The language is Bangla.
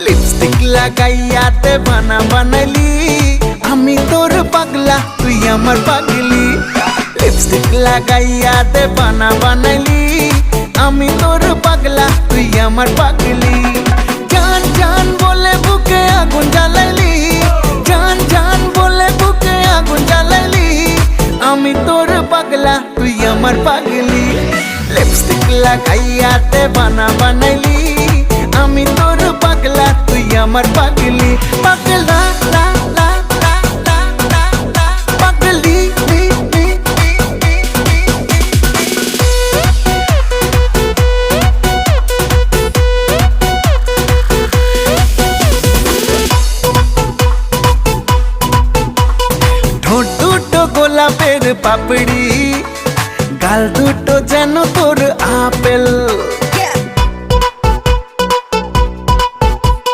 লিপস্টিক লাগাইয়া দেবানা বানাইলি, আমি তোর পাগলা তুই আমার পাগলি। লিপস্টিক লাগাইয়া দেবানা বানাইলি, আমি তোর পাগলা তুই আমার পাগলি। জান জান বলে বুকে আগুন জ্বালাইলি, জান জান বলে বুকে আগুন জ্বালাইলি, আমি তোর পাগলা তুই আমার পাগলি। লিপস্টিক লাগাইয়া দেবানা বানাইলি, আমি তোর পাগলা তুই আমার পাগলি। পাগলা লা লা লা লা লা লা পাগলি লি লি লি ঠোঁট দুটো গোলাপের পাপড়ি, গাল দুটো যেন তোর আপেল।